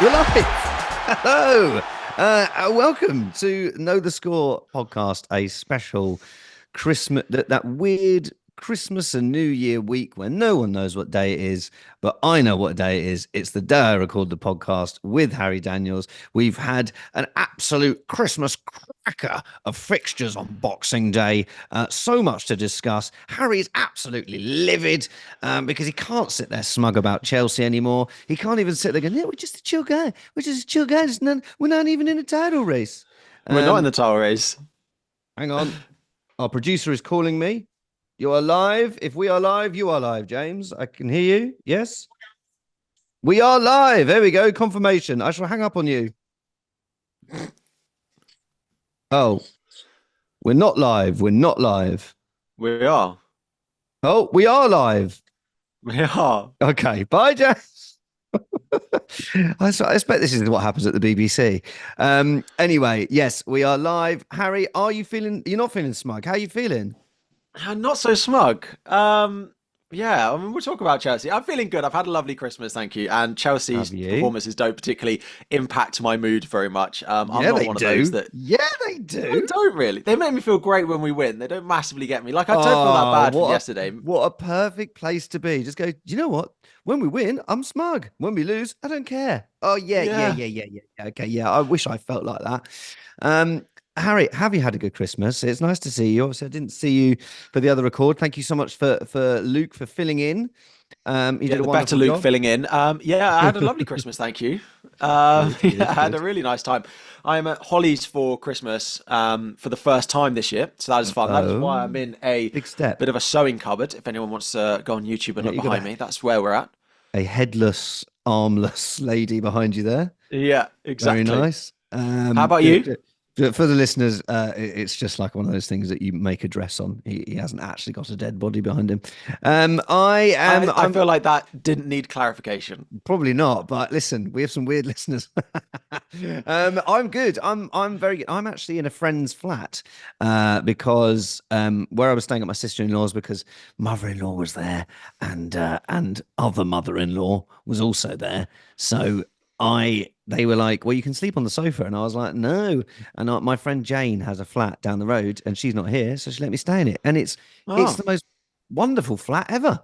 We're live. Hello. Welcome to Know the Score podcast, a special Christmas, that weird Christmas and New Year week when no one knows what day it is, but I know what day it is. It's the day I record the podcast with Harry Daniels. We've had an absolute Christmas cracker of fixtures on Boxing Day. So much to discuss. Harry is absolutely livid because he can't sit there smug about Chelsea anymore. He can't even sit there going, yeah, we're just a chill guy. We're just a chill guy. We're not even in a title race. We're not in the title race. Hang on. Our producer is calling me. You are live. If we are live, you are live, James. I can hear you. Yes? We are live. There we go. Confirmation. I shall hang up on you. Oh, we're not live. We're not live. We are. Oh, we are live. We are. Okay. Bye, James. I expect this is what happens at the BBC. Anyway, yes, we are live. Harry, are you feeling? You're not feeling smug. How are you feeling? Not so smug. Yeah, I mean, we'll talk about Chelsea. I'm feeling good. I've had a lovely Christmas, thank you. And Chelsea's performances don't particularly impact my mood very much. I'm not one of those that. Yeah, they do. They don't really. They make me feel great when we win. They don't massively get me. Like, I don't feel that bad from yesterday. What a perfect place to be. Just go, you know what? When we win, I'm smug. When we lose, I don't care. Oh, yeah. Okay, yeah. I wish I felt like that. Harry, have you had a good Christmas? It's nice to see you. Obviously, I didn't see you for the other record. Thank you so much for Luke for filling in. He did a better Luke job. Filling in. Yeah, I had a lovely Christmas. Thank you. I had a really nice time. I'm at Holly's for Christmas for the first time this year, so that is fun. That is why I'm in a bit of a sewing cupboard. If anyone wants to go on YouTube and look behind me, that's where we're at. A headless, armless lady behind you there. Yeah, exactly. Very nice. How about you? For the listeners, it's just like one of those things that you make a dress on. He hasn't actually got a dead body behind him. I feel like that didn't need clarification. Probably not, but listen, we have some weird listeners. I'm good. I'm very good. I'm actually in a friend's flat because where I was staying at my sister-in-law's because mother-in-law was there and other mother-in-law was also there. So they were like, well, you can sleep on the sofa. And I was like, no. And my friend Jane has a flat down the road and she's not here. So she let me stay in it. And it's the most wonderful flat ever.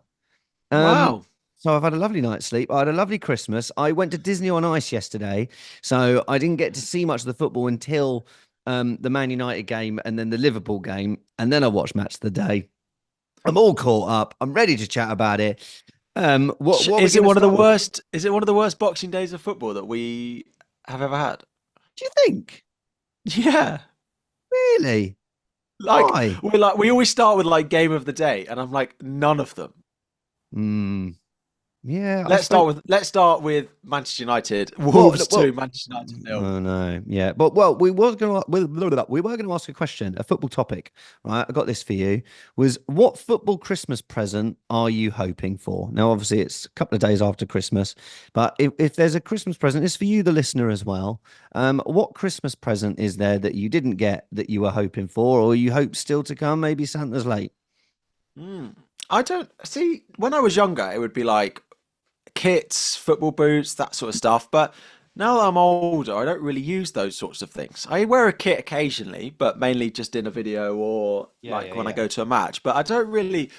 Wow. So I've had a lovely night's sleep. I had a lovely Christmas. I went to Disney on Ice yesterday. So I didn't get to see much of the football until the Man United game and then the Liverpool game. And then I watched Match of the Day. I'm all caught up. I'm ready to chat about it. Is it one of the worst? Is it one of the worst Boxing Days of football that we have ever had? Do you think? Yeah. Really? Why? We always start with like game of the day, and I'm like, none of them. Yeah. Let's start with Manchester United. Wolves 2, Manchester United 0. Oh no. Yeah. But we were going to ask a question, a football topic, right? I got this for you. Was what football Christmas present are you hoping for? Now, obviously, it's a couple of days after Christmas, but if there's a Christmas present, it's for you, the listener, as well. What Christmas present is there that you didn't get that you were hoping for, or you hope still to come? Maybe Santa's late. I don't see. When I was younger, it would be like kits, football boots, that sort of stuff. But now that I'm older, I don't really use those sorts of things. I wear a kit occasionally, but mainly just in a video or when I go to a match. But I don't really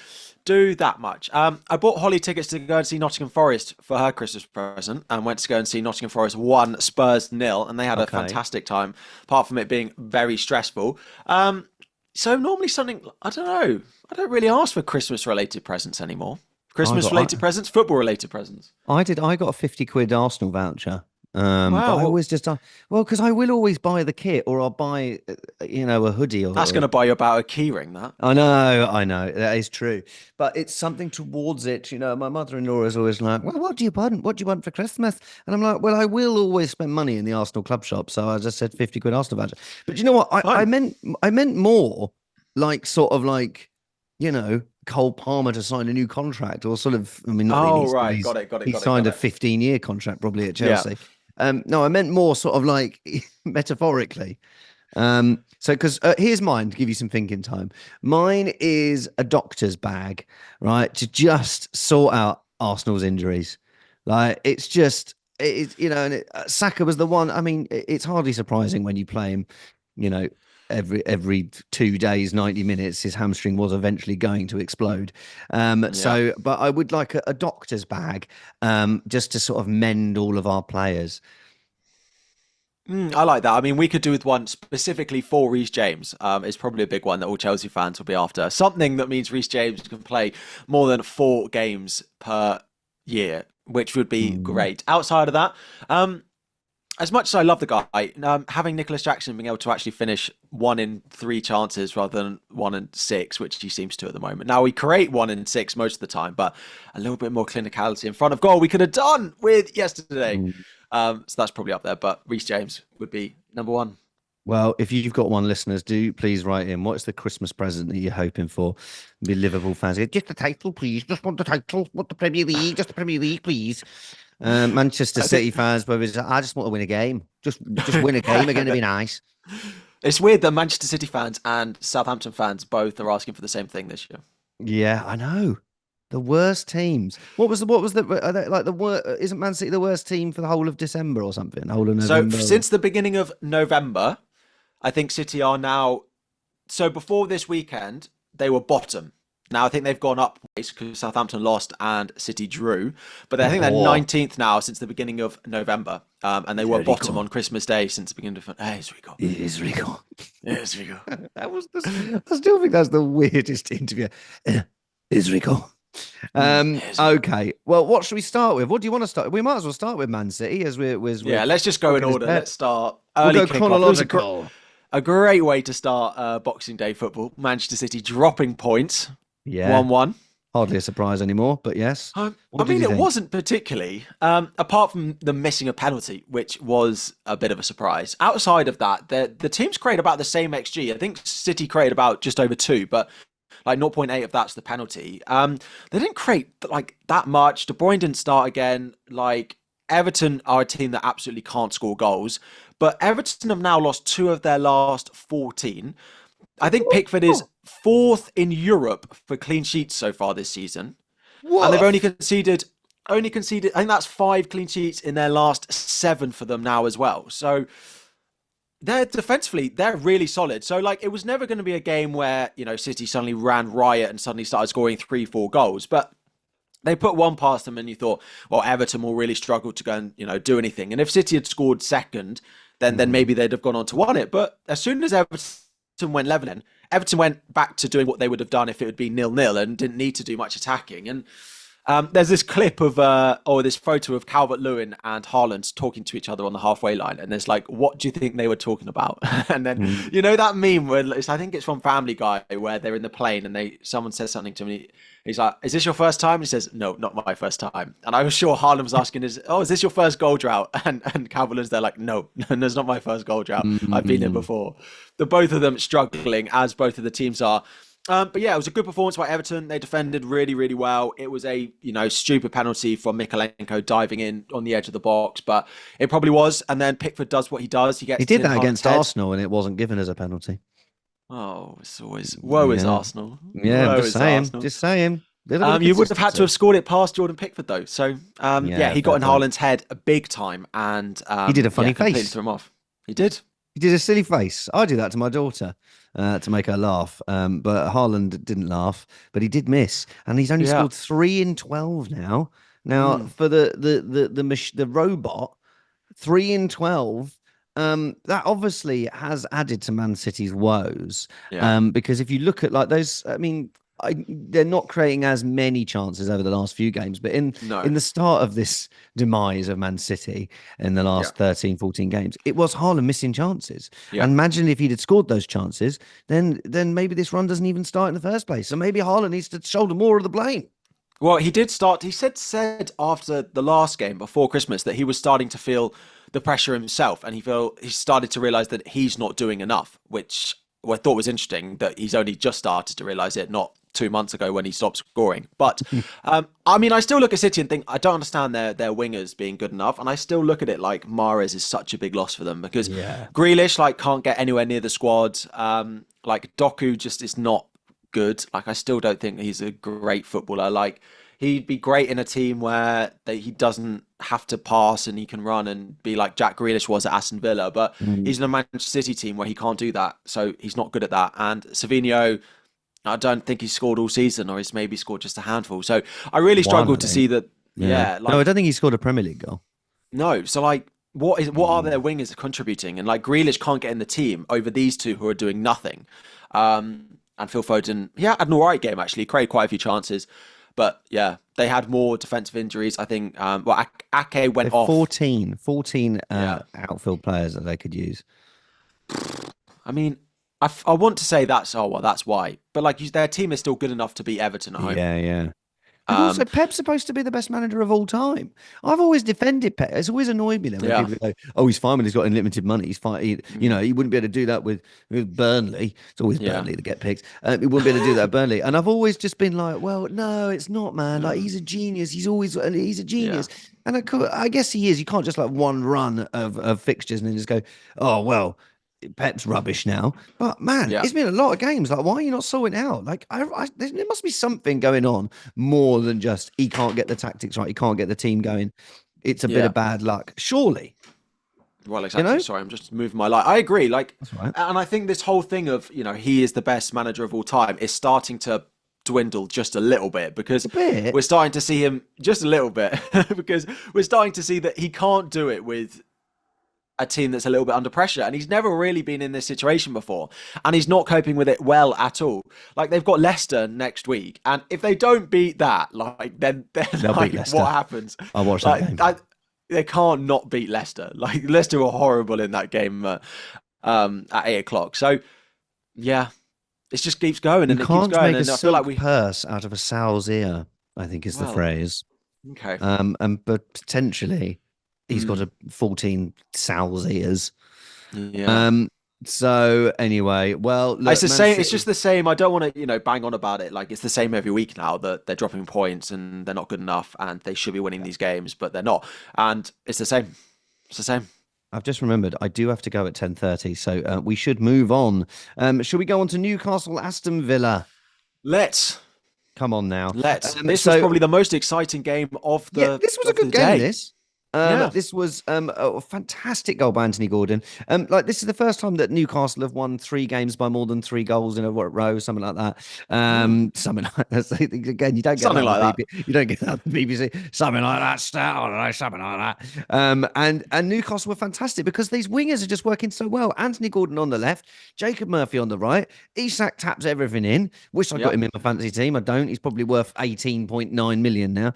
do that much. I bought Holly tickets to go and see Nottingham Forest for her Christmas present and went to go and see Nottingham Forest 1, Spurs 0, and they had a fantastic time, apart from it being very stressful. So normally something, I don't know, I don't really ask for Christmas-related presents anymore. Christmas-related presents, football-related presents. I got a 50 quid Arsenal voucher. Wow. But I always because I will always buy the kit or I'll buy, a hoodie. That's going to buy you about a key ring, that. I know. That is true. But it's something towards it. My mother-in-law is always like, well, what do you want? What do you want for Christmas? And I'm like, well, I will always spend money in the Arsenal club shop. So I just said 50 quid Arsenal voucher. But you know what? I meant more like sort of like, Cole Palmer to sign a new contract or sort of, right. Got it. He signed a 15-year contract probably at Chelsea. Yeah. No, I meant more sort of like metaphorically. Because here's mine to give you some thinking time. Mine is a doctor's bag, right? To just sort out Arsenal's injuries. Like it's just, Saka was the one. I mean, it's hardly surprising when you play him, you know, every 2 days, 90 minutes, his hamstring was eventually going to explode. Yeah. But I would like a doctor's bag, just to sort of mend all of our players. I like that. I mean, we could do with one specifically for Reece James. It's probably a big one that all Chelsea fans will be after. Something that means Reece James can play more than 4 games per year, which would be Mm. great. Outside of that, as much as I love the guy, having Nicholas Jackson being able to actually finish 1 in 3 chances rather than 1 in 6, which he seems to at the moment. Now, we create 1 in 6 most of the time, but a little bit more clinicality in front of goal we could have done with yesterday. Mm. So that's probably up there, but Reece James would be number one. Well, if you've got one, listeners, do please write in. What's the Christmas present that you're hoping for? The Liverpool fans go, just the title, please. Just want the title. Want the Premier League. Just the Premier League, please. Manchester I City think fans, but I just want to win a game. Just win a game again to be nice. it's weird that Manchester City fans and Southampton fans both are asking for the same thing this year. Yeah, I know. The worst teams. Are they, like isn't Man City the worst team for the whole of December or something? The whole of So November? since the beginning of November, I think City are now. So before this weekend, they were bottom. Now I think they've gone up because Southampton lost and City drew, but I think they're Oh, 19th now since the beginning of November, and they were there we bottom go. on Christmas Day since the beginning of. Hey, here we go. It is Rico. Here we go. I still think that's the weirdest interview. Is Rico. Here's we go. Okay. Well, what should we start with? What do you want to start? We might as well start with Man City as we're Yeah, let's just go in poking his order. bet. Let's start We'll early go kickoff. It was chronological. a great way to start Boxing Day football. Manchester City dropping points, Yeah. 1-1. Hardly a surprise anymore, but yes. I What did mean, you it think? wasn't particularly, apart from the missing a penalty, which was a bit of a surprise. Outside of that, the teams create about the same XG. I think City created about just over 2, but like zero point 0.8 of that's the penalty. They didn't create like that much. De Bruyne didn't start again. Like Everton are a team that absolutely can't score goals, but Everton have now lost 2 of their last 14. I think Pickford is 4th in Europe for clean sheets so far this season, and they've Woof. only conceded. I think that's 5 clean sheets in their last 7 for them now as well. So they're defensively, they're really solid. So like, it was never going to be a game where City suddenly ran riot and suddenly started scoring 3, 4 goals, but they put one past them, and you thought, well, Everton will really struggle to go and do anything. And if City had scored second, then Mm. maybe they'd have gone on to win it. But as soon as Everton went leveling, Everton went back to doing what they would have done if it would be 0-0 and didn't need to do much attacking. And there's this clip of, or this photo of Calvert-Lewin and Haaland talking to each other on the halfway line, and there's like, what do you think they were talking about? And then Mm. that meme where I think it's from Family Guy, where they're in the plane and someone says something to me. He's like, "Is this your first time?" He says, "No, not my first time." And I was sure Haaland was asking, "Is this your first goal drought?" And Calvert-Lewin's there like, "No, no, it's not my first goal drought. I've been here Mm. before." The both of them struggling, as both of the teams are. But yeah, it was a good performance by Everton. They defended really, really well. It was a stupid penalty from Mikalenko diving in on the edge of the box, but it probably was. And then Pickford does what he does. He He gets did in that Haaland's against head. Arsenal, and it wasn't given as a penalty. Oh, it's always woe is Yeah, Arsenal. yeah. I'm Woe just is saying. Arsenal. Just saying. Little bit of You would have had to have consistency. scored it past Jordan Pickford though. So yeah, Yeah, he got fair in play. Haaland's head a big time, and He did a yeah, funny completely face. threw him off. He did. He did a silly face. I do that to my daughter to make her laugh. But Haaland didn't laugh, but he did miss, and he's only Yeah. scored 3 in 12 now. Now Mm, for the robot, 3 in 12. That obviously has added to Man City's woes. yeah. Because if you look at like those, I mean, they're not creating as many chances over the last few games, but No. in the start of this demise of Man City in the Yeah. last 13, 14 games, it was Haaland missing chances. Yeah. And imagine if he'd had scored those chances, then maybe this run doesn't even start in the first place. So maybe Haaland needs to shoulder more of the blame. Well, he did start. He said after the last game before Christmas that he was starting to feel the pressure himself, and he started to realize that he's not doing enough, which I thought was interesting. That he's only just started to realize it, not 2 months ago when he stopped scoring. But I mean, I still look at City and think I don't understand their wingers being good enough, and I still look at it like Mahrez is such a big loss for them because Yeah. Grealish like can't get anywhere near the squad. Like Doku just is not good. Like I still don't think he's a great footballer. Like he'd be great in a team where he doesn't have to pass and he can run and be like Jack Grealish was at Aston Villa, but Mm. he's in a Manchester City team where he can't do that, so he's not good at that. And Savinho, I don't think he's scored all season, or he's maybe scored just a handful. So I really One, I struggled to think. see that. Yeah. Yeah, No, I like don't think he scored a Premier League goal. no. So like, what are their Mm. wingers contributing? And like Grealish can't get in the team over these two who are doing nothing. And Phil Foden, yeah, had an all right game actually, created quite a few chances, but yeah, they had more defensive injuries. I think. Well, Ake went They're off. 14 Yeah, outfield players that they could use. I mean, I want to say that's oh well, that's why. But like, their team is still good enough to beat Everton at home. Yeah, yeah. And also, Um, Pep's supposed to be the best manager of all time. I've always defended Pep. It's always annoyed me then when yeah, people go, "Oh, he's fine when he's got unlimited money. He's fine. mm, He wouldn't be able to do that with Burnley. It's always yeah, Burnley that get picked. He wouldn't be able to do that at Burnley." And I've always just been like, "Well, no, it's not, man. Like mm, he's a genius. He's a yeah, genius." And I guess he is. You can't just like one run of fixtures and then just go, "Oh, well." Pep's rubbish now, but man, yeah, it's been a lot of games. Like, why are you not sorting it out? Like, there must be something going on more than just he can't get the tactics right, he can't get the team going. It's a bit yeah. of bad luck, surely. Well, You exactly. know, Sorry, I'm just moving my light. I agree. Like, that's right. and I think this whole thing of he is the best manager of all time is starting to dwindle just a little bit because A bit. we're starting to see him just a little bit because we're starting to see that he can't do it with a team that's a little bit under pressure, and he's never really been in this situation before, and he's not coping with it well at all. Like they've got Leicester next week, and if they don't beat that, like then They'll beat like Leicester. what happens? I watched that Like game. they can't not beat Leicester. Like Leicester were horrible in that game at 8 o'clock. So yeah, it just keeps going You and it keeps can't going, make a and I feel like silk we purse out of a sow's ear, I think is the well phrase. okay. But potentially he's got Mm, a 14 sow's ears. yeah. Um, so anyway, well, It's look, the Man same. It's just City. the same. I don't want to, bang on about it. Like it's the same every week now that they're dropping points and they're not good enough and they should be winning these games, but they're not. And it's the same. It's the same. I've just remembered I do have to go at 10:30, so we should move on. Should we go on to Newcastle, Aston Villa? Let's Come on now. This was So probably the most exciting game of yeah, the this was a of good the game. day. This Yeah. this was a fantastic goal by Anthony Gordon. Like this is the first time that Newcastle have won 3 games by more than 3 goals in a row, something like that. Mm. Something like that. So, again, you don't get Something that on like the that. BBC. You don't get that on the BBC. Something like that. Stat, I don't know, something like that. And Newcastle were fantastic because these wingers are just working so well. Anthony Gordon on the left, Jacob Murphy on the right. Isak taps everything in. Wish I got Yep. him in my fantasy team. I don't. He's probably worth 18.9 million now.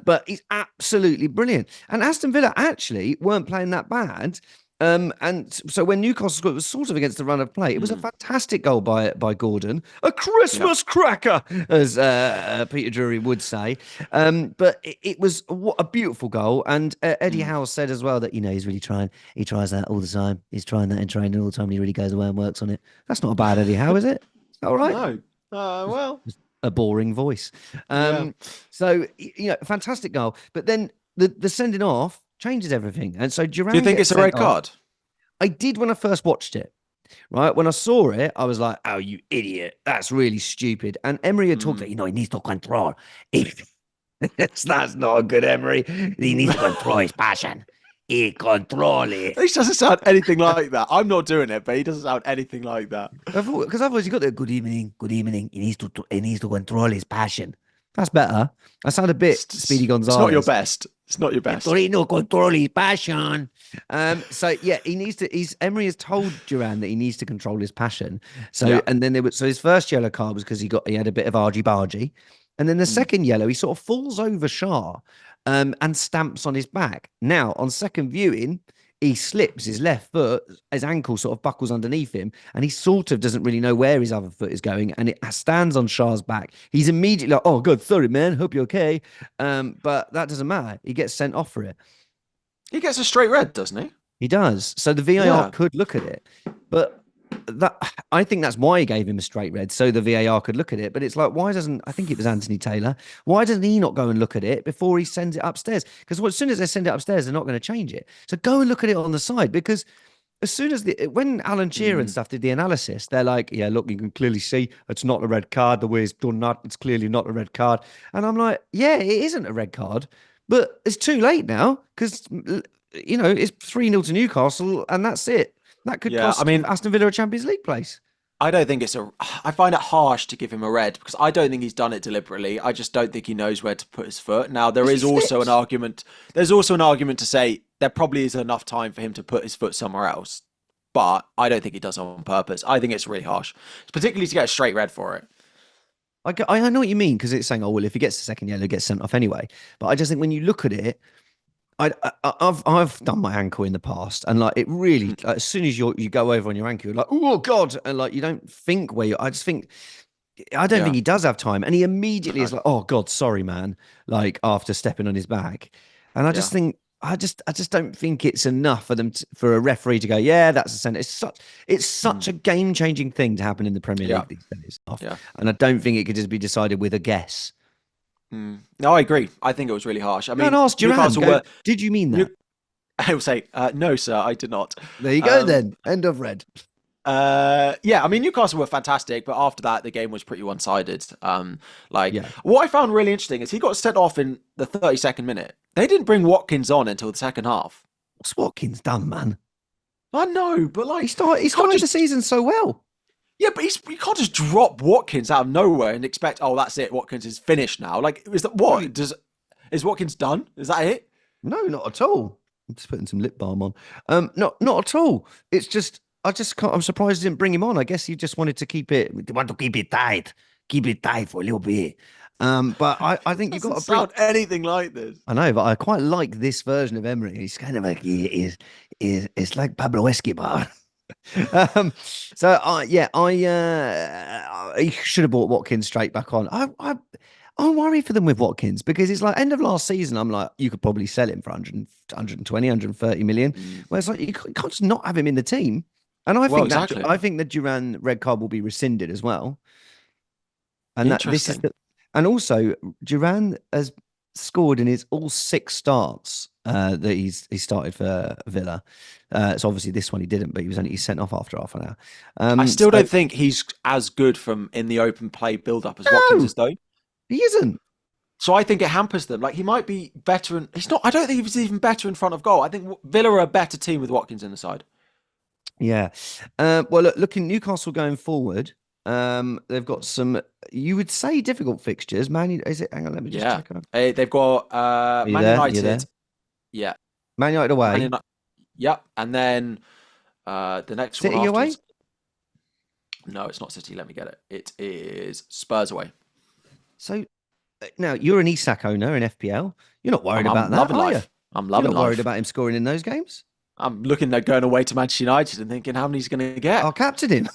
But he's absolutely brilliant. And Aston Villa actually weren't playing that bad. And so when Newcastle scored, it was sort of against the run of play. It was a Mm. fantastic goal by Gordon, a Yep. Christmas cracker, as Peter Drury would say. But it was a beautiful goal. And Eddie Mm. Howe said as well that he's really trying. He tries that all the time. He's trying that in training all the time. And he really goes away and works on it. That's not a bad Eddie Howe, is it? All right. No. Well. A boring voice. Yeah. So fantastic goal. But then the sending off changes everything, and so Do you Duran think gets it's a sent red off. card? I did when I first watched it. Right when I saw it, I was like, "Oh, you idiot! That's really stupid." And Emery had talked Mm. that he needs to control. That's not a good Emery. He needs to control his passion. He control it. He doesn't sound anything like that. I'm not doing it, but he doesn't sound anything like that. Because otherwise you got the good evening, good evening. He needs to control his passion. That's better. I sound a bit Speedy It's not your Gonzalez. best. It's not your best. Torino control his passion. So yeah, he needs to. Emery has told Duran that he needs to control his passion. So Yeah. and then so his first yellow card was because he had a bit of argy bargy, and then the Mm. second yellow he sort of falls over Shah, and stamps on his back. Now on second viewing, he slips his left foot, his ankle sort of buckles underneath him, and he sort of doesn't really know where his other foot is going, and it stands on Shah's back. He's immediately like, "Oh, good, sorry, man, hope you're okay." But that doesn't matter. He gets sent off for it. He gets a straight red, doesn't he? He does. So the VAR Yeah. could look at it, but I think that's why he gave him a straight red, so the VAR could look at it. But it's like, why doesn't I think it was Anthony Taylor? Why doesn't he not go and look at it before he sends it upstairs? Because as soon as they send it upstairs, they're not going to change it. So go and look at it on the side because as soon as when Alan Shearer and Mm. stuff did the analysis, they're like, yeah, look, you can clearly see it's not a red card. The way it's done that, it's clearly not a red card. And I'm like, yeah, it isn't a red card. But it's too late now because it's 3-0 to Newcastle, and that's it. That could Yeah, I cost mean, Aston Villa a Champions League place. I don't think I find it harsh to give him a red because I don't think he's done it deliberately. I just don't think he knows where to put his foot. Now, there Because he is also an slips. argument. There's also an argument to say there probably is enough time for him to put his foot somewhere else. But I don't think he does it on purpose. I think it's really harsh, particularly to get a straight red for it. I know what you mean because it's saying, oh well, if he gets the second yellow, he gets sent off anyway. But I just think when you look at it, I've done my ankle in the past, and like it really, like, as soon as you go over on your ankle, you're like, oh god, and like you don't think where you. I just think I don't think Yeah, he does have time, and he immediately is no, like, oh god, sorry man, like after stepping on his back, and I just yeah. think. I just don't think it's enough for for a referee to go, yeah, that's a centre. It's such Mm, a game changing thing to happen in the Premier yeah, League these days, off, yeah. and I don't think it could just be decided with a guess. No, I agree. I think it was really harsh. I Go and mean, ask Duran. Newcastle Go, were. did you mean New, that? I will say, no, sir, I did not. There you go Um, then. End of red. yeah, I mean Newcastle were fantastic, but after that the game was pretty one-sided. Like Yeah. what I found really interesting is he got sent off in the 32nd minute. They didn't bring Watkins on until the second half. What's Watkins done, man? I know, but He like started. He you can't started the just season so well. yeah, but you can't just drop Watkins out of nowhere and expect that's it. Watkins is finished now. Like is that Well, what is Watkins done? Is that it? no, not at all. I'm just putting some lip balm on. Not at all. It's just I just can't. I'm surprised he didn't bring him on. I guess he just wanted to keep it. Want to keep it tight for a little bit. But I think you've got Doesn't to bring. sound anything like this. I know, but I quite like this version of Emery. He's kind of like he is it's like Pablo Escobar. He should have brought Watkins straight back on. I worry for them with Watkins because it's like end of last season. I'm like, you could probably sell him for 130 million. Mm. Where it's like you can't just not have him in the team. And Well, exactly. I think the Duran red card will be rescinded as well. And that this is Interesting. the and also Duran has scored in his all 6 starts that he started for Villa. So obviously this one he didn't, but he's sent off after half an hour. I still So don't think he's as good from in the open play build up as Watkins no, is though. he isn't. So I think it hampers them. Like he might be better, and he's not. I don't think he's even better in front of goal. I think Villa are a better team with Watkins in the side. Yeah. Well, looking Newcastle going forward, they've got some, you would say, difficult fixtures. Is it? Hang on, let me just Yeah, check. they've got Are you Man there? You United. there? Yeah, Man United Man away, United. Yep, and then the next one City away. afterwards. No, it's not City. Let me get it. It is Spurs away. So now you're an Isak owner in FPL. You're not worried I'm about that, loving are you? life. I'm You're loving not worried life. about him scoring in those games. I'm looking at going away to Manchester United and thinking how many he's going to get. I'll captain him.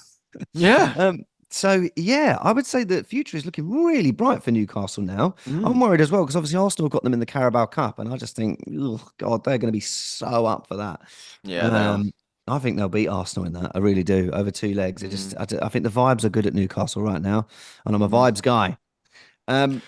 Yeah. So yeah, I would say the future is looking really bright for Newcastle now. I'm Mm. worried as well because obviously Arsenal have got them in the Carabao Cup, and I just think, oh God, they're going to be so up for that. Yeah, they are. Um, I think they'll beat Arsenal in that. I really do over 2 legs. Mm. I think the vibes are good at Newcastle right now, and I'm a Mm. vibes guy. Um,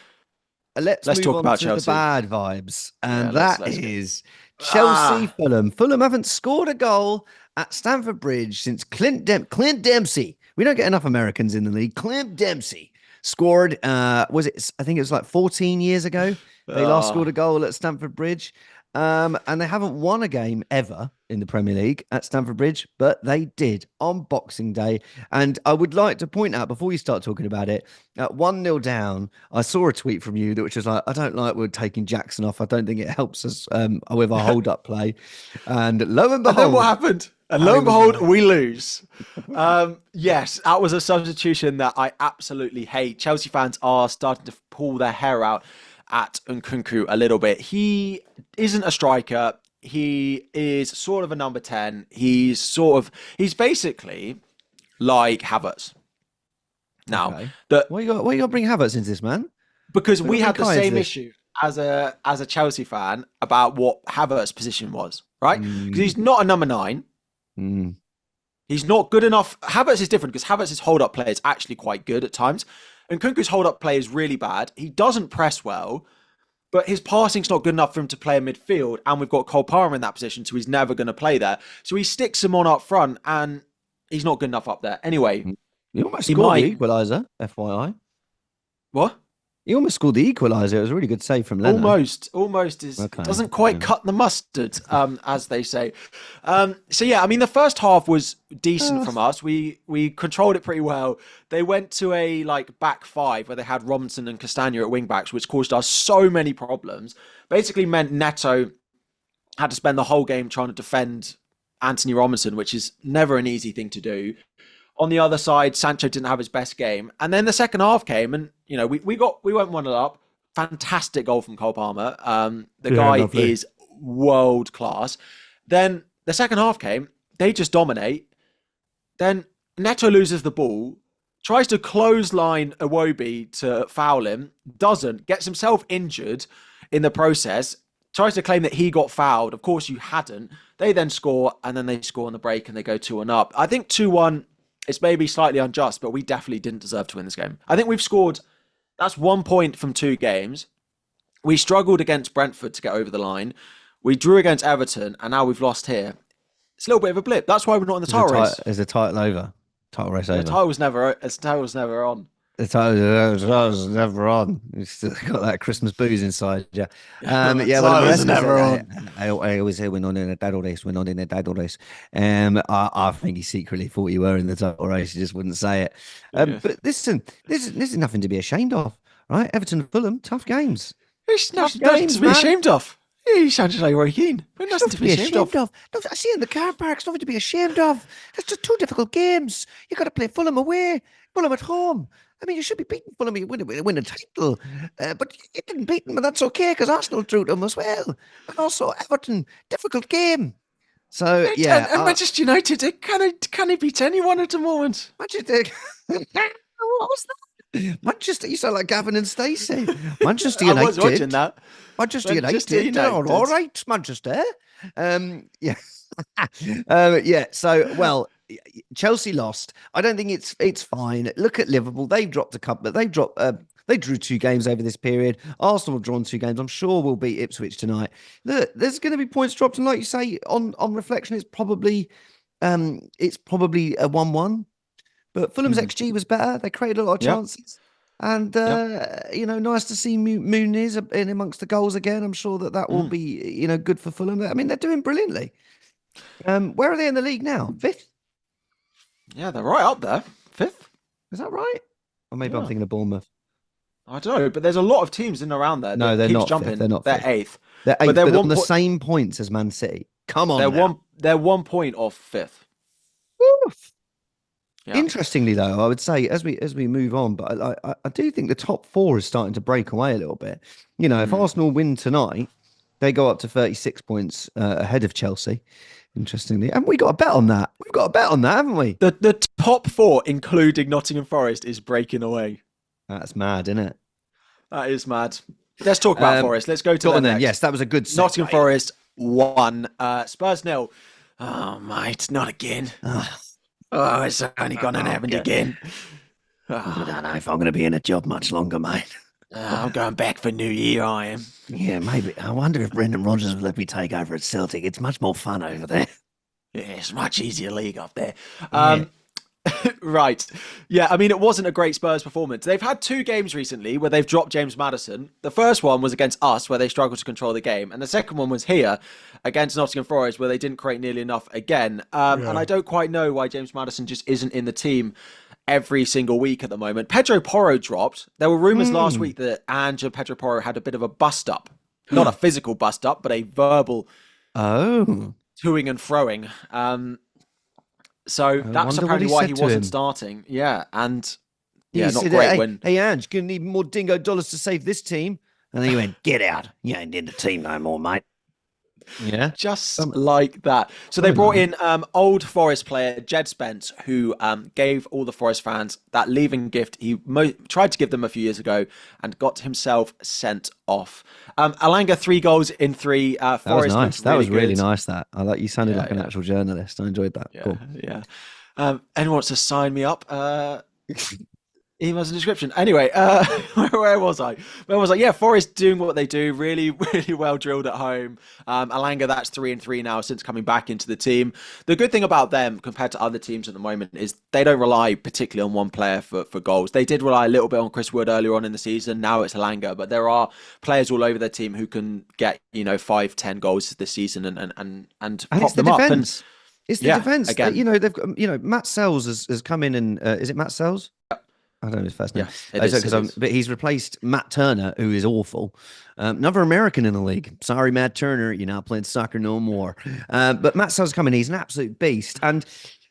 let's Let's move talk on about to the Chelsea. bad vibes, Yeah, and let's that let's get. is Chelsea Ah, Fulham. Fulham haven't scored a goal at Stamford Bridge since Clint Dempsey. We don't get enough Americans in the league. Clint Dempsey scored. Was it? I think it was like 14 years ago. They last scored a ah. goal at Stamford Bridge. And they haven't won a game ever in the Premier League at Stamford Bridge, but they did on Boxing Day. And I would like to point out before you start talking about it, at 1-0 down, I saw a tweet from you that which was like, I don't like we're taking Jackson off. I don't think it helps us with our hold up play. And lo and And then what behold, happened? And lo Harry and was behold, right. we lose. Yes, that was a substitution that I absolutely hate. Chelsea fans are starting to pull their hair out at Nkunku a little bit. He isn't a striker. He is sort of a number 10. He's basically like Havertz. Now, Okay. the Why you got to bring Havertz into this, man? because Why you we got to had bring the Kai into same this? issue as a Chelsea fan about what Havertz's position was, right? Because Mm, he's not a number 9. mm. He's not good enough. Havertz is different because Havertz's hold-up play is actually quite good at times. And Kunku's hold-up play is really bad. He doesn't press well, but his passing's not good enough for him to play in midfield. And we've got Cole Palmer in that position, so he's never going to play there. So he sticks him on up front, and he's not good enough up there. Anyway, You almost he scored the might. equaliser, FYI. What? He almost scored the equaliser. It was a really good save from Leno. Almost is Okay. doesn't quite cut the mustard, as they say. So yeah, I mean the first half was decent from us. We controlled it pretty well. They went to a back five where they had Robinson and Castagna at wing backs, which caused us so many problems. Basically meant Neto had to spend the whole game trying to defend Anthony Robinson, which is never an easy thing to do. On the other side, Sancho didn't have his best game. And then the second half came and, we went 1-0 up. Fantastic goal from Cole Palmer. The guy lovely. is world class. Then the second half came. They just dominate. Then Neto loses the ball, tries to clothesline Iwobi to foul him, doesn't, gets himself injured in the process, tries to claim that he got fouled. Of course, you hadn't. They then score, and then they score on the break, and they go 2-1 up. I think 2-1... it's maybe slightly unjust, but we definitely didn't deserve to win this game. I think we've scored, that's 1 point from 2 games. We struggled against Brentford to get over the line. We drew against Everton, and now we've lost here. It's a little bit of a blip. That's why we're not in the title race. Is the title over? Title race over? The title was never on. The title was never on. You still got that Christmas booze inside you. Yeah, well, the rest never on. I always say we're not in a title race. We're not in a title race. I think he secretly thought you were in the title race. He just wouldn't say it. But listen, this is nothing to be ashamed of, right? Everton and Fulham, tough games. It's nothing to be ashamed of. You sounded like Roy Keane. But nothing to be ashamed of. No, I see in the car park. It's nothing to be ashamed of. That's just 2 difficult games. You got to play Fulham away, Fulham at home. I mean, you should be beating Fulham. You win a title, but you didn't beat them, and that's okay because Arsenal drew them as well, and also Everton. Difficult game. So yeah, and Manchester United, can he beat anyone at the moment? Manchester. What was that? Manchester. You sound like Gavin and Stacey. Manchester United. I was watching that. Manchester United. All right, Manchester. Yeah. Yeah. So well. Chelsea lost. I don't think it's fine. Look at Liverpool. They've dropped a couple. They drew 2 games over this period. Arsenal have drawn 2 games. I'm sure we'll beat Ipswich tonight. Look, there's going to be points dropped, and like you say, on reflection, it's probably a 1-1. But Fulham's XG was better. They created a lot of chances. And nice to see Muniz in amongst the goals again. I'm sure that will be good for Fulham. I mean, they're doing brilliantly. Where are they in the league now? 5th. Yeah, they're right up there. 5th. Is that right? Or maybe I'm thinking of Bournemouth. I don't know, but there's a lot of teams in and around there. No, they're not jumping. 5th. They're not. They're 8th. 8th. They're 8th, but on the same points as Man City. Come on, they're 1 point off 5th. Oof. Yeah. Interestingly, though, I would say as we move on, but I do think the top 4 is starting to break away a little bit. If Arsenal win tonight, they go up to 36 points ahead of Chelsea. Interestingly, and we got a bet on that. We've got a bet on that, haven't we? The top 4, including Nottingham Forest, is breaking away. That's mad, isn't it? That is mad. Let's talk about Forest. Let's go to them next. Yes, that was a good segue. Nottingham Forest 1, Spurs 0. Oh, mate, not again. Oh, it's only gone and happened again. I don't know if I'm going to be in a job much longer, mate. I'm going back for New Year, I am. Yeah, maybe. I wonder if Brendan Rodgers will let me take over at Celtic. It's much more fun over there. Yeah, it's a much easier league up there. Right. Yeah, I mean, it wasn't a great Spurs performance. They've had 2 games recently where they've dropped James Maddison. The first one was against us, where they struggled to control the game. And the second one was here against Nottingham Forest, where they didn't create nearly enough again. And I don't quite know why James Maddison just isn't in the team every single week at the moment. Pedro Porro dropped. There were rumours last week that Ange and Pedro Porro had a bit of a bust-up. Not a physical bust-up, but a verbal toing and froing. So that's apparently why he wasn't starting. Yeah, and not said, great when... Hey, Ange, gonna need more dingo dollars to save this team. And then he went, get out. You ain't in the team no more, mate. Yeah. Just like that. So they brought in old Forest player Jed Spence, who gave all the Forest fans that leaving gift he tried to give them a few years ago and got himself sent off. Alanga, 3 goals in 3. Forest that was nice. That was really good. Nice. That I like. You sounded like an actual journalist. I enjoyed that. Yeah, cool. Yeah. Anyone wants to sign me up? Emails and description. Anyway, where was I? Where was I? Yeah, Forest doing what they do, really, really well drilled at home. Alanga, that's 3-3 now since coming back into the team. The good thing about them compared to other teams at the moment is they don't rely particularly on one player for goals. They did rely a little bit on Chris Wood earlier on in the season. Now it's Alanga, but there are players all over their team who can get 5-10 goals this season and And prop it's the them up. And defense. It's the yeah, defense that again, they've got. Matt Sells has come in and is it Matt Sells? I don't know his first name. yeah, it is. It is. But he's replaced Matt Turner, who is awful. Another American in the league. Sorry, Matt Turner, you're not playing soccer no more. But Matt Sells coming. He's an absolute beast, and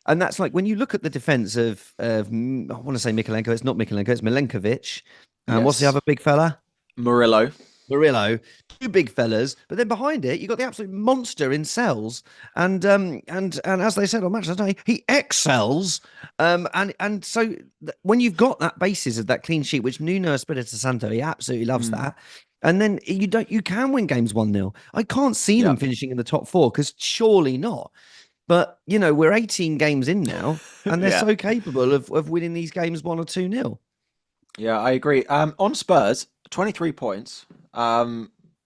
that's like when you look at the defense of I want to say Mikalenko. It's not Mikalenko. It's Milenkovic. What's the Yes, other big fella? Murillo. Murillo, two big fellas, but then behind it you got the absolute monster in Cells, and as they said on Match of the Day, he excels, and so when you've got that basis of that clean sheet, which Nuno Espirito Santo, he absolutely loves that, and then you can win games 1-0. I can't see Yeah. them finishing in the top four because surely not. But we're 18 games in now, and they're Yeah. so capable of winning these games 1 or 2-0. Yeah, I agree. On Spurs, 23 points.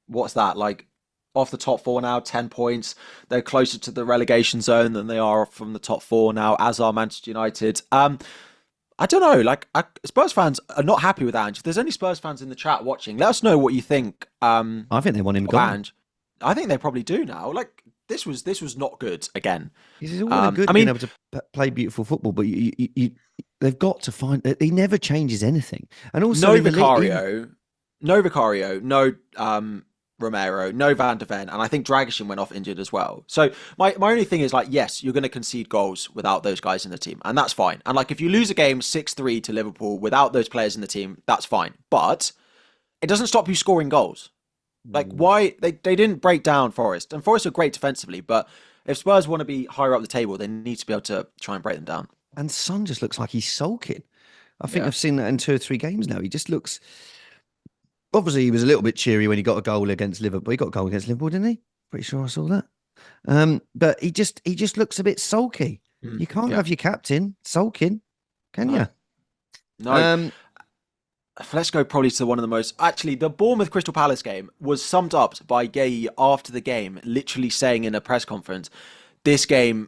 What's that? Like off the top four now, 10 points. They're closer to the relegation zone than they are from the top four now, as are Manchester United. I don't know. Spurs fans are not happy with Ange. If there's any Spurs fans in the chat watching, let us know what you think I think they want him of gone. Ange. I think they probably do now. Like this was not good again. It's all well and good I being mean, able to play beautiful football, but they've got to find. He never changes anything, and also no in the league, Vicario, no Vicario, no Romero, no Van de Ven, and I think Dragishin went off injured as well. So my only thing is like, yes, you're going to concede goals without those guys in the team, and that's fine. And like if you lose a game 6-3 to Liverpool without those players in the team, that's fine. But it doesn't stop you scoring goals. Like why they didn't break down Forest, and Forest are great defensively, but if Spurs want to be higher up the table, they need to be able to try and break them down. and Son just looks like he's sulking. I think Yeah. I've seen that in 2 or 3 games now. He just looks. Obviously, he was a little bit cheery when he got a goal against Liverpool. He got a goal against Liverpool, didn't he? Pretty sure I saw that. But he just looks a bit sulky. You can't Yeah. have your captain sulking, can No. you? No. Let's go probably to one of the most. Actually, the Bournemouth Crystal Palace game was summed up by Gay after the game, literally saying in a press conference, "This game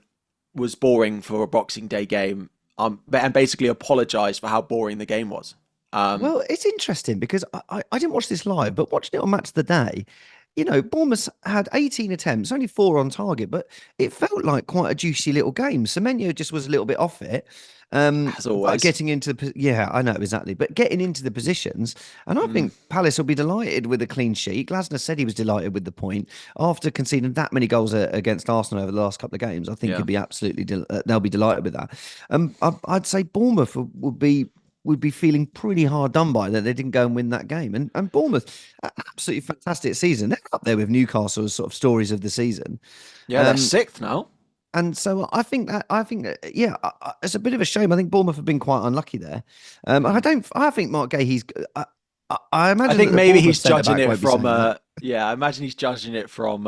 was boring for a Boxing Day game," and basically apologised for how boring the game was. Um, Well, it's interesting because I didn't watch this live, but watching it on Match of the Day, Bournemouth had 18 attempts, only 4 on target, but it felt like quite a juicy little game. Semenyo just was a little bit off it. as But always. getting into yeah, I know exactly, but getting into the positions, and I Mm, think Palace will be delighted with a clean sheet. Glasner said he was delighted with the point after conceding that many goals against Arsenal over the last couple of games. I think yeah. he'd be absolutely they'll be delighted with that. I'd say Bournemouth would be feeling pretty hard done by that they didn't go and win that game. And Bournemouth, absolutely fantastic season. They're up there with Newcastle as sort of stories of the season. Yeah, they're Um, sixth now. and so I think that, yeah, it's a bit of a shame. I think Bournemouth have been quite unlucky there. Mm. I think Mark Gay, I I imagine that think the maybe Bournemouth he's centre judging back it won't be from saying that. yeah, I imagine he's judging it from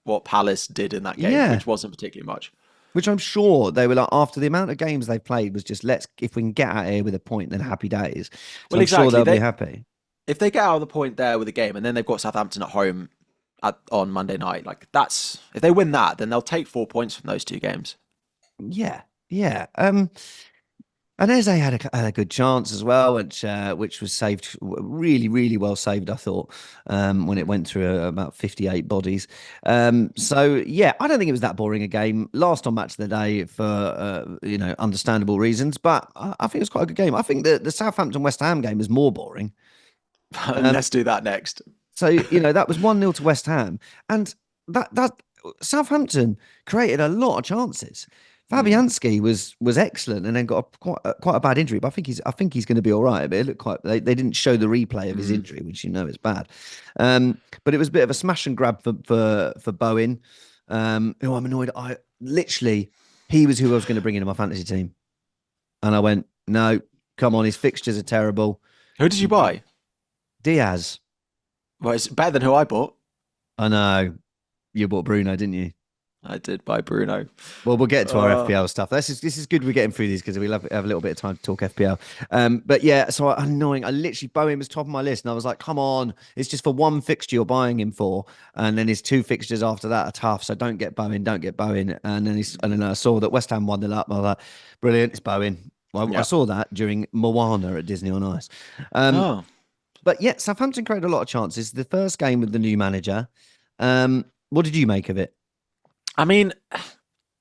what Palace did in that game, Yeah. which wasn't particularly much. Which I'm sure they were like, after the amount of games they've played was just, if we can get out of here with a point, then happy days. So Well, I'm sure exactly. they'll be They happy. if they get out of the point there with the game, and then they've got Southampton at home on Monday night, like that's if they win that, then they'll take 4 points from those two games. Yeah, yeah. And Eze had a good chance as well, which was saved, really, really well saved, I thought, when it went through about 58 bodies. So yeah, I don't think it was that boring a game. Last on Match of the Day for understandable reasons, but I think it was quite a good game. I think the Southampton West Ham game was more boring. Um, Let's do that next. so that was 1-0 to West Ham, and that Southampton created a lot of chances. Mm, Fabianski was excellent, and then got quite a bad injury. But I think he's going to be all right. But it looked quite. They didn't show the replay of his mm. injury, which is bad. But it was a bit of a smash and grab for Bowen, who I'm annoyed. I literally he was who I was going to bring into my fantasy team, and I went no. Come on, his fixtures are terrible. Who did you buy? Diaz. Well, it's better than who I bought. I know you bought Bruno, didn't you? I did buy Bruno. Well, we'll get to our Uh, FPL stuff. This is good. We're getting through these because we love have a little bit of time to talk FPL. But yeah, so annoying. I literally Bowen was top of my list, and I was like, "Come on, it's just for one fixture you're buying him for, and then his two fixtures after that are tough. So don't get Bowen, don't get Bowen." And then I saw that West Ham 1-0 up. I was like, "Brilliant, it's Bowen." Well, I yeah. saw that during Moana at Disney on Ice. Um, Oh, but yeah, Southampton created a lot of chances. The first game with the new manager. What did you make of it? I mean,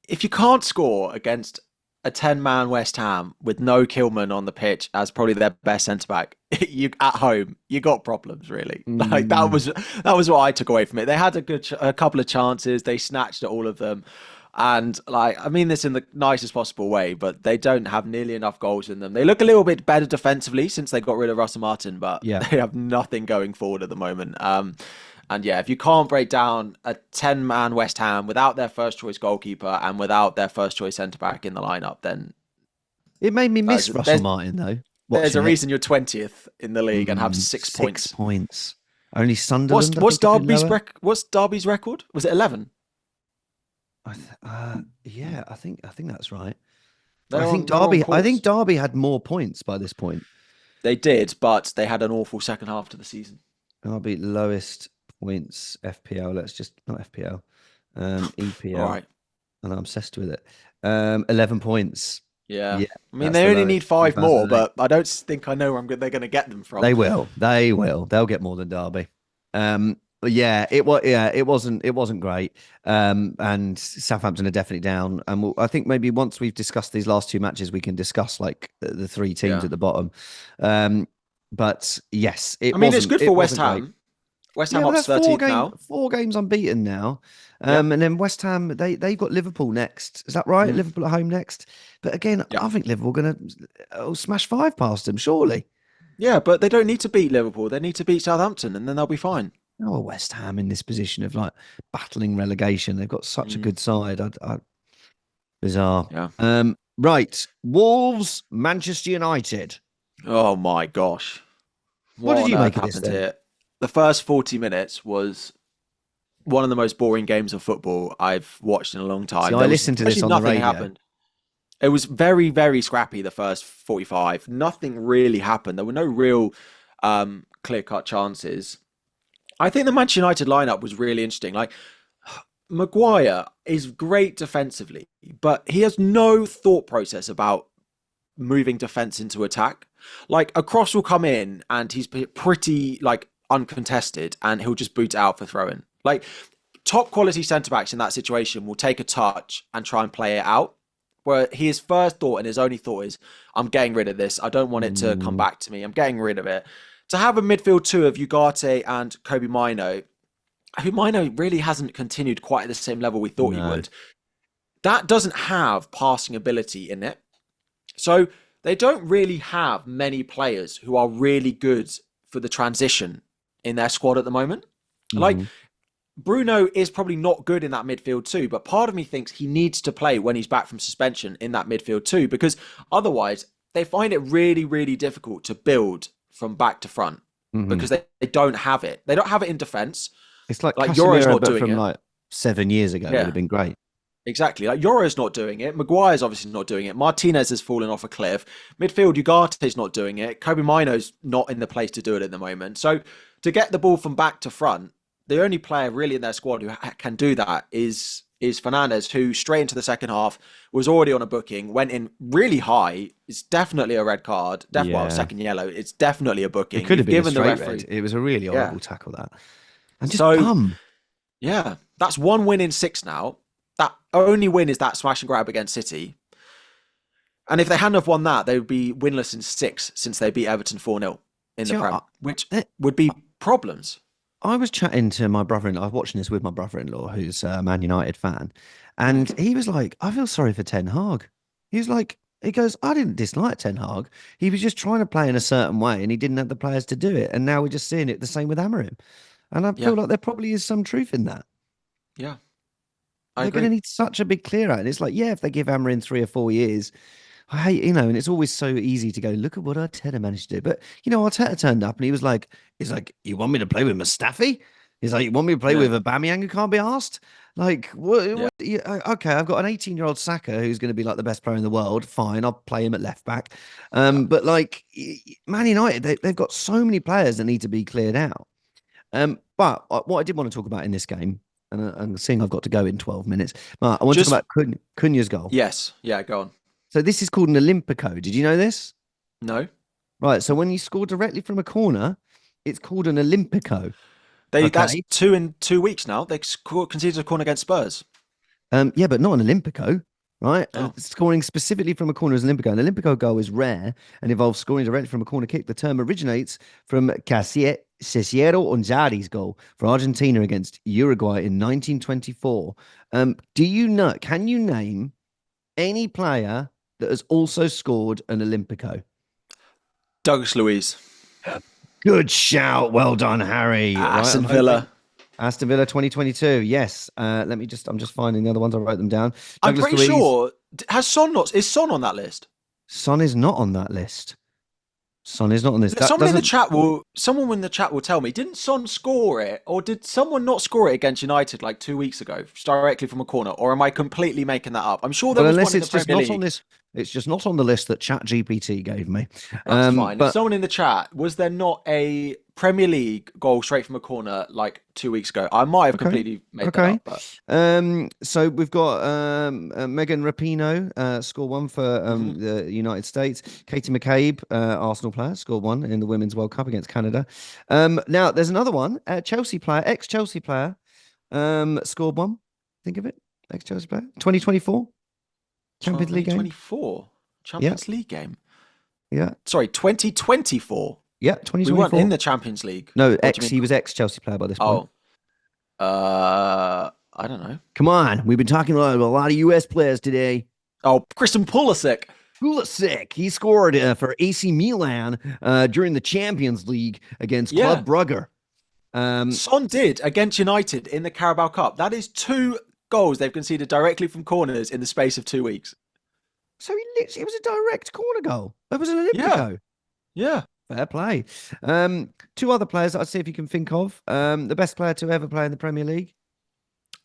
if you can't score against a 10-man West Ham with no Kilman on the pitch as probably their best centre back, you at home, you got problems really. Like Mm, that was what I took away from it. They had a couple of chances, they snatched at all of them. And like I mean this in the nicest possible way, but they don't have nearly enough goals in them. They look a little bit better defensively since they got rid of Russell Martin, but yeah. they have nothing going forward at the moment. And yeah, if you can't break down a 10-man West Ham without their first choice goalkeeper and without their first choice centre back in the lineup, then It made me there's miss Russell Martin though, there's a watching it. reason you're 20th in the league and have 6 points. 6 points. Only Sunderland, I What's think, a bit lower. What's Derby's record? Was it 11? Yeah, I think that's right. They're I think on Derby. I think course. Derby had more points by this point. They did, but they had an awful second half to the season. Derby lowest points FPL. Let's just not FPL, All EPL. right. And I'm obsessed with it. 11 points. Yeah. Yeah, I mean, that's they the only lowest need five comparison more, in the league. but I don't think I know where they're going to get them from. They will. They will. They'll get more than Derby. But yeah, it was. Yeah, it wasn't. It wasn't great. And Southampton are definitely down. And I think maybe once we've discussed these last two matches, we can discuss like the three teams Yeah. at the bottom. Um, but yes, it I mean, it's wasn't. good for It West wasn't great. Ham. West Yeah, Ham well, up to that's four 13th game, now. 4 games unbeaten now. Yeah. And then West Ham, they've got Liverpool next. Is that right? Mm. Liverpool at home next. But again, Yeah. I think Liverpool are going to smash five past them, surely. Yeah, but they don't need to beat Liverpool. They need to beat Southampton, and then they'll be fine. Oh, West Ham in this position of like battling relegation. They've got such a Mm. good side. Bizarre. Yeah. Right. Wolves, Manchester United. Oh my gosh. What What did on you earth make of this happened then? here? The first 40 minutes was one of the most boring games of football I've watched in a long See, time. I There was listened to this actually on the nothing radio. happened. It was very, very scrappy the first 45. Nothing really happened. There were no real clear-cut chances. I think the Manchester United lineup was really interesting. Like Maguire is great defensively, but he has no thought process about moving defense into attack. Like a cross will come in and he's pretty like uncontested and he'll just boot it out for throwing. Like top quality centre backs in that situation will take a touch and try and play it out. Where his first thought and his only thought is, I'm getting rid of this. I don't want it to come Mm, back to me. I'm getting rid of it. To have a midfield two of Ugarte and Kobe Mino, who Mino really hasn't continued quite at the same level we thought he no. would, that doesn't have passing ability in it. So they don't really have many players who are really good for the transition in their squad at the moment. Like Hmm. Bruno is probably not good in that midfield too, but part of me thinks he needs to play when he's back from suspension in that midfield too, because otherwise they find it really, really difficult to build from back to front Hmm. because they don't have it. They don't have it in defense. It's like Like Euro's Casemiro, not but doing from it. like 7 years ago would Yeah. have been great. Exactly. Like Euro's not doing it. Maguire's obviously not doing it. Martinez has fallen off a cliff. Midfield, Ugarte's not doing it. Kobe Mino's not in the place to do it at the moment. So to get the ball from back to front, the only player really in their squad who can do that is Fernandez, who straight into the second half was already on a booking, went in really high. It's definitely a red card. Well, Yeah. second yellow. It's definitely a It booking. could have You've been a given the straight red. referee. It was a really Yeah. horrible tackle, that. And just So dumb. yeah, that's one win in six now. That only win is that smash and grab against City. And if they hadn't have won that, they would be winless in six since they beat Everton 4-0 in See, the Prem, which I, would be problems. I was chatting to my brother-in-law. I was watching this with my brother-in-law, who's a Man United fan, and he was like, "I feel sorry for Ten Hag." He was like, "He goes, I didn't dislike Ten Hag. He was just trying to play in a certain way, and he didn't have the players to do it. And now we're just seeing it the same with Amorim. And I Yeah, feel like there probably is some truth in that. yeah, I They're going to agree. need such a big clear out. And it's like, yeah, if they give Amorim 3 or 4 years, I hate, and it's always so easy to go, look at what Arteta managed to do. But, Arteta turned up and he's like, you want me to play with Mustafi? He's like, you want me to play Yeah, with Aubameyang who can't be asked? Like, what? Yeah. Okay, I've got an 18-year-old Saka who's going to be like the best player in the world. Fine, I'll play him at left back. Yeah. But like Man United, they've got so many players that need to be cleared out. But what I did want to talk about in this game, and seeing I've got to go in 12 minutes, I want to talk Just about Cunha's goal. yes. Yeah. Go on. So this is called an Olympico. Did you know this? No. Right. So when you score directly from a corner, it's called an Olympico. That's Okay. 2 in 2 weeks now. They conceded a corner against Spurs. Yeah, but not an Olympico, right? Oh. Scoring specifically from a corner is an Olympico. An Olympico goal is rare and involves scoring directly from a corner kick. The term originates from Casiero Onzari's goal for Argentina against Uruguay in 1924. Do you know? Can you name any player that has also scored an Olympico? Douglas Luiz. Good shout. Well done, Harry. Right, I'm Aston hoping. Villa. Aston Villa 2022. Yes. I'm just finding the other ones. I wrote them down. I'm Douglas pretty Luiz. sure. Has Son not? Is Son on that list? Son is not on that list. Son is not on this. That Someone in the doesn't. chat will. Someone in the chat will tell me. Didn't Son score it, or did someone not score it against United like 2 weeks ago, directly from a corner? Or am I completely making that up? I'm sure there Well, was unless one in the it's just Premier not on League. this. It's just not on the list that ChatGPT gave me. That's fine. If But someone in the chat, was there not a Premier League goal straight from a corner like 2 weeks ago? I might have okay, completely made that okay. up. But So we've got Megan Rapinoe score one for the United States. Katie McCabe, Arsenal player, scored one in the Women's World Cup against Canada. Now there's another one, Chelsea player, ex-Chelsea player, scored one. Think of it, ex-Chelsea player, 2024 Champions League game. 2024 Yeah, Champions League game. yeah, Sorry, 2024. yeah. We weren't 2024. in the Champions League. No, What do you mean? he was ex-Chelsea player by this point. Oh, I don't know. Come on, we've been talking about a lot of US players today. Oh, Christian Pulisic. Pulisic, he scored for AC Milan during the Champions League against Yeah. Club Brugge. Son did against United in the Carabao Cup. That is 2 goals they've conceded directly from corners in the space of 2 weeks. So it was a direct corner goal. That was an Olympico. Yeah. Fair play. Two other players that I'd see if you can think of. The best player to ever play in the Premier League.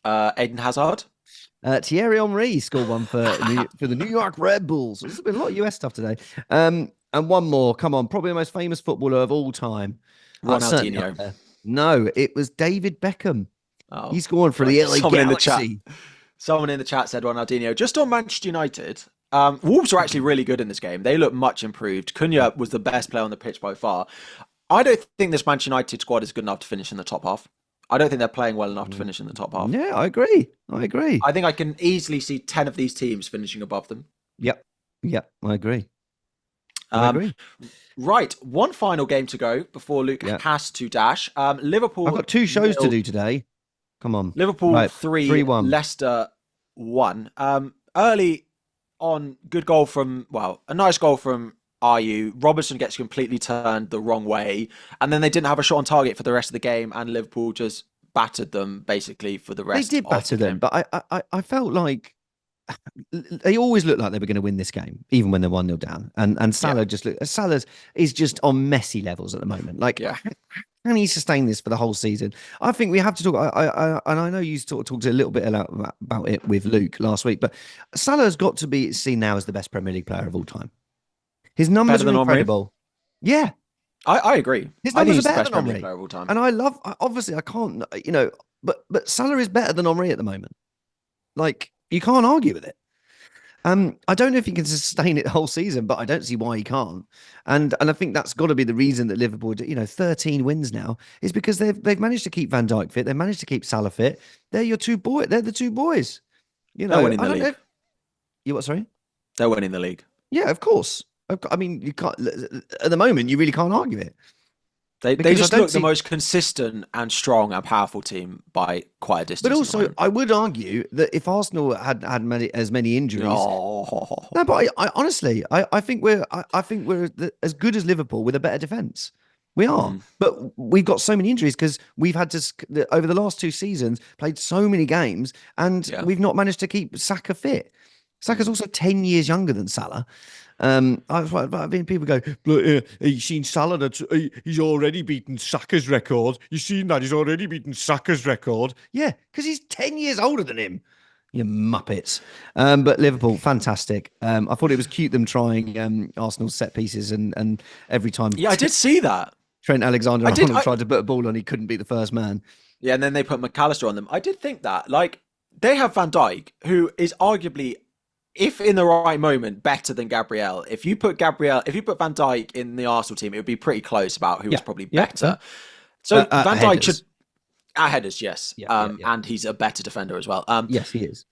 Eden Hazard. Thierry Henry scored one for the New York Red Bulls. There's been a lot of US stuff today. And one more. Come on, probably the most famous footballer of all time. Ronaldinho. No, it was David Beckham. Oh, He scored for the LA Galaxy. Someone in the chat said Ronaldinho. Just on Manchester United, Wolves were actually really good in this game. They looked much improved. Cunha was the best player on the pitch by far. I don't think this Manchester United squad is good enough to finish in the top half. I don't think they're playing well enough to finish in the top half. Yeah, I agree. I think I can easily see 10 of these teams finishing above them. Yep, I agree. I agree. Right, one final game to go before Luke has to dash. Liverpool. I've got 2 shows to do today. Come on. Liverpool right. 3-1. Leicester 1. Early on, good goal from, a nice goal from RU. Robertson gets completely turned the wrong way. And then they didn't have a shot on target for the rest of the game. And Liverpool just battered them basically for the rest of the game. They did batter them. But I felt like they always looked like they were going to win this game, even when they're 1-0 down. And Salah Salah is just on Messi levels at the moment. Like, can he sustain this for the whole season? I think we have to talk. And I know you talked a little bit about it with Luke last week, but Salah has got to be seen now as the best Premier League player of all time. His numbers are incredible. Yeah, I agree. His numbers are better than Premier League player of all time. And obviously I can't, but Salah is better than Henry at the moment. Like, you can't argue with it. I don't know if he can sustain it the whole season, but I don't see why he can't. And I think that's got to be the reason that Liverpool, 13 wins now, is because they've managed to keep Van Dijk fit. They've managed to keep Salah fit. They're your 2 boys. They're the 2 boys. They're winning the league. You what? Sorry. They're winning the league. Yeah, of course. I mean, you can't. At the moment, you really can't argue it. They just look the most consistent and strong and powerful team by quite a distance. But also, I would argue that if Arsenal had as many injuries, no, but I honestly, I think we're as good as Liverpool with a better defense. We are, but we've got so many injuries because we've had to over the last 2 seasons played so many games, and we've not managed to keep Saka fit. Saka's also 10 years younger than Salah. I mean, people go, "Look, you seen Salah? He's already beaten Saka's record. You seen that? He's already beaten Saka's record. Yeah, because he's 10 years older than him. You muppets. But Liverpool, fantastic. I thought it was cute them trying Arsenal's set pieces and every time Yeah, I did see that. Trent I did. Alexander-Arnold tried to put a ball on, he couldn't beat the first man. Yeah, and then they put McAllister on them. I did think that. Like, they have Van Dijk, who is arguably, if in the right moment, better than Gabriel. If you put Van Dijk in the Arsenal team, it would be pretty close about who was probably better. So Van Dijk should at headers, yes. And he's a better defender as well. Yes, he is.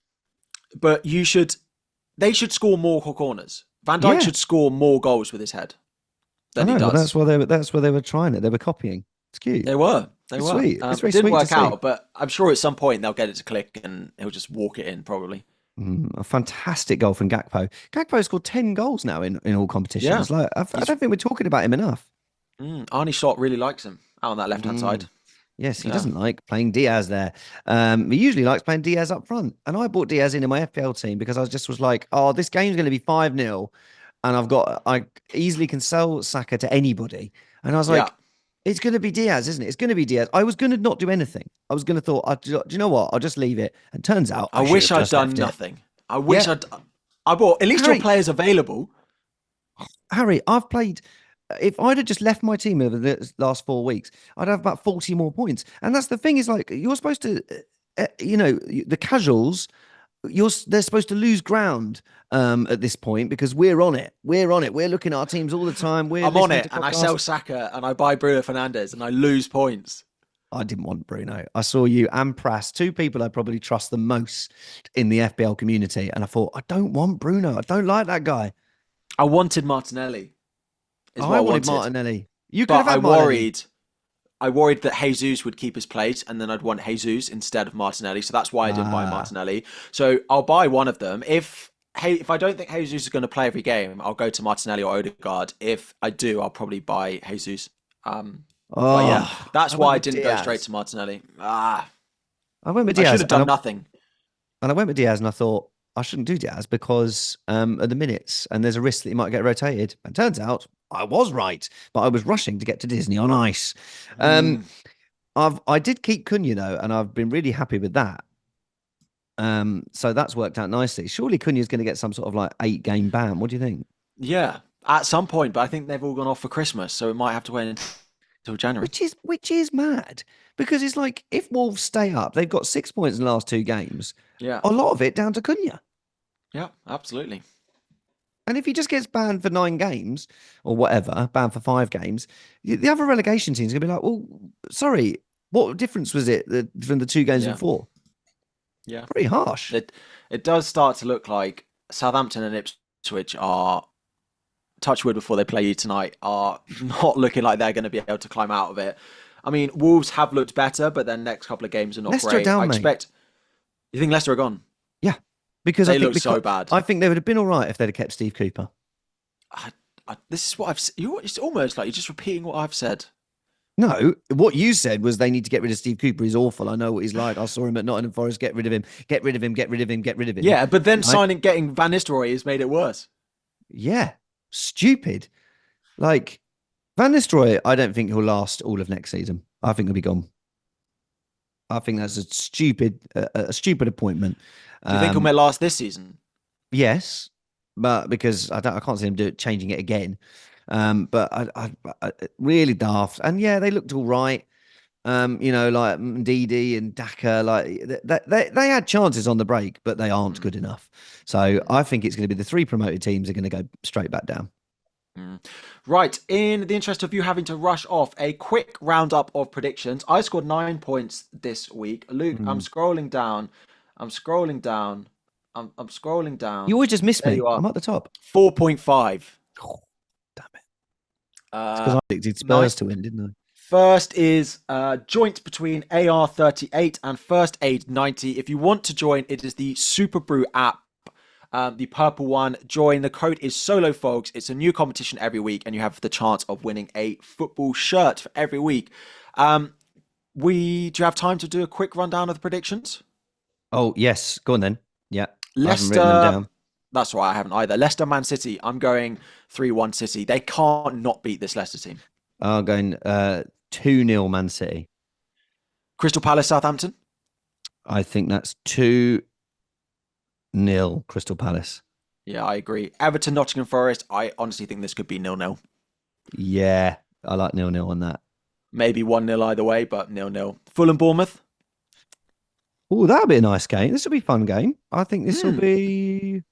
But they should score more corners. Van Dijk should score more goals with his head than he does. Well, that's why they were trying it. They were copying. It's cute. They were. It's sweet. It's very it didn't sweet work to out, see. but I'm sure at some point they'll get it to click and he'll just walk it in probably. A fantastic goal from Gakpo. Gakpo scored 10 goals now in all competitions. Yeah. Like I don't think we're talking about him enough. Arnie Slot really likes him out on that left-hand side. Yes, he doesn't like playing Diaz there. He usually likes playing Diaz up front. And I brought Diaz in my FPL team because I was like, oh, this game's going to be 5-0. And I easily can sell Saka to anybody. And I was like, it's going to be Diaz, isn't it? It's going to be Diaz. I was going to not do anything. I was going to thought, do you know what? I'll just leave it. And turns out, I wish I'd done nothing. I wish I bought at least your players available. Harry, I've played. If I'd have just left my team over the last 4 weeks, I'd have about 40 more points. And that's the thing is like, you're supposed to, the casuals, they're supposed to lose ground at this point because we're on it. We're looking at our teams all the time. I'm on it, and I sell Saka, and I buy Bruno Fernandes, and I lose points. I didn't want Bruno. I saw you and Pras, two people I probably trust the most in the FBL community, and I thought, I don't want Bruno. I don't like that guy. I wanted Martinelli. I wanted Martinelli. You could have had Martinelli. I worried that Jesus would keep his place, and then I'd want Jesus instead of Martinelli. So that's why I didn't buy Martinelli. So I'll buy one of them. If I don't think Jesus is going to play every game, I'll go to Martinelli or Odegaard. If I do, I'll probably buy Jesus. But yeah, that's why I didn't go straight to Martinelli. I went with Diaz. I should have done nothing. And I went with Diaz, and I thought I shouldn't do Diaz because of the minutes, and there's a risk that he might get rotated. And turns out I was right, but I was rushing to get to Disney on ice. I did keep Cunha though, and I've been really happy with that. So that's worked out nicely. Surely Cunha's going to get some sort of like 8-game ban. What do you think? Yeah, at some point, but I think they've all gone off for Christmas, so it might have to wait until January. Which is mad because it's like if Wolves stay up, they've got 6 points in the last 2 games. Yeah, a lot of it down to Cunha. Yeah, absolutely. And if he just gets banned for 9 games or whatever, banned for 5 games, the other relegation team's going to be like, well, sorry, what difference was it from the 2 games before? Yeah. Pretty harsh. It does start to look like Southampton and Ipswich are, touch wood before they play you tonight, are not looking like they're going to be able to climb out of it. I mean, Wolves have looked better, but their next couple of games are not Leicester great. Down, mate. You think Leicester are gone? Yeah. Because they look so bad. I think they would have been all right if they'd have kept Steve Cooper. This is what I've said. It's almost like you're just repeating what I've said. No, what you said was they need to get rid of Steve Cooper. He's awful. I know what he's like. I saw him at Nottingham Forest. Get rid of him. Get rid of him. Get rid of him. Get rid of him. Yeah, but then getting Van Nistelrooy has made it worse. Yeah, stupid. Like Van Nistelrooy, I don't think he'll last all of next season. I think he'll be gone. I think that's a stupid appointment. Do you think he'll last this season? Yes, but because I can't see him changing it again. But I really daft. And yeah, they looked all right. Like Ndidi and Daka, like they had chances on the break, but they aren't good enough. So I think it's going to be the 3 promoted teams are going to go straight back down. Right. In the interest of you having to rush off, a quick roundup of predictions. I scored 9 points this week. Luke, I'm scrolling down. I'm scrolling down. You always just miss me. I'm at the top. 4.5. Oh, damn it. It's because I predicted Spurs to win, didn't I? First is joint between AR38 and First Aid 90. If you want to join, it is the Super Brew app. The purple one. Join. The code is SoloFogs. It's a new competition every week, and you have the chance of winning a football shirt for every week. Do you have time to do a quick rundown of the predictions? Oh, yes. Go on then. Yeah. Leicester That's why I haven't either. Leicester, Man City. I'm going 3-1 City. They can't not beat this Leicester team. I'm going 2-0 Man City. Crystal Palace, Southampton. I think that's 2-0 Crystal Palace. Yeah, I agree. Everton, Nottingham Forest. I honestly think this could be 0-0. Yeah, I like 0-0 on that. Maybe 1-0 either way, but 0-0. Fulham, Bournemouth. Oh, that'll be a nice game. This will be a fun game. I think this will Hmm. be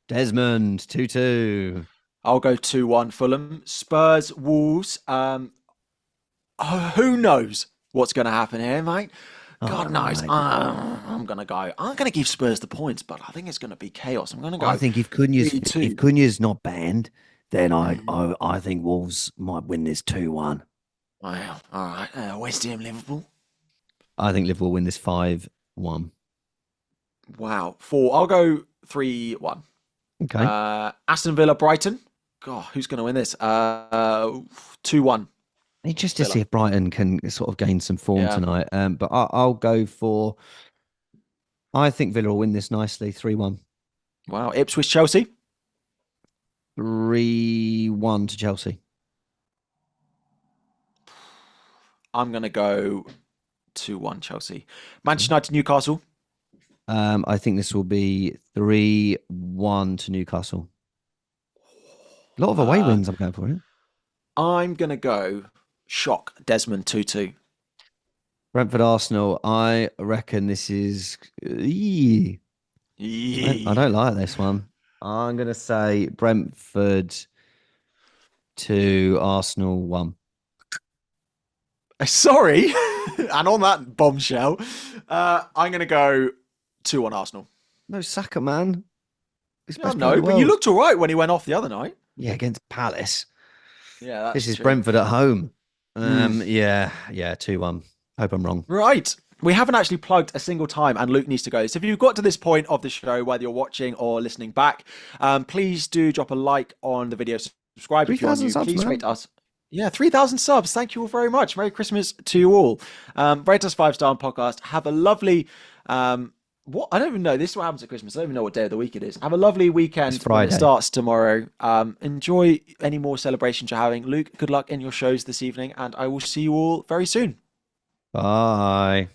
Desmond 2-2. I'll go 2-1 Fulham. Spurs, Wolves. Who knows what's going to happen here, mate? All God knows. right. I'm going to go. I'm going to give Spurs the points, but I think it's going to be chaos. I'm going to go I think if Cunha's 3-2. not banned, then I Mm. I, I think Wolves might win this 2-1. Wow. All right. West Ham, Liverpool. I think Liverpool win this 5-1. Wow. 4. I'll go 3-1. Okay. Aston Villa, Brighton. God, who's going to win this? 2-1. Just to Villa. see if Brighton can sort of gain some form Yeah. tonight. But I'll go for. I think Villa will win this nicely, 3-1. Wow. Ipswich, Chelsea. 3-1 to Chelsea. I'm going to go 2-1 Chelsea. Manchester United, Newcastle. I think this will be 3-1 to Newcastle. A lot of away wins I'm going for it. I'm going to go shock Desmond 2-2. Brentford Arsenal. I reckon this is. I don't like this one. I'm going to say Brentford 2, Arsenal 1. Sorry. And on that bombshell, I'm going to go 2-1 Arsenal. No Saka, man. He's Yeah, best player in no, the but you world. looked all right when he went off the other night. Yeah, against Palace. Yeah, that's This is true. Brentford at home. Mm. Yeah, 2-1. Hope I'm wrong. Right. We haven't actually plugged a single time, and Luke needs to go. So if you've got to this point of the show, whether you're watching or listening back, please do drop a like on the video. Subscribe if you're 3,000 new. subs, Please man. rate us. Yeah, 3,000 subs. Thank you all very much. Merry Christmas to you all. Rate us 5-star on podcast. Have a lovely. What I don't even know. This is what happens at Christmas. I don't even know what day of the week it is. Have a lovely weekend It's when it Friday. starts tomorrow. Enjoy any more celebrations you're having. Luke, good luck in your shows this evening, and I will see you all very soon. Bye.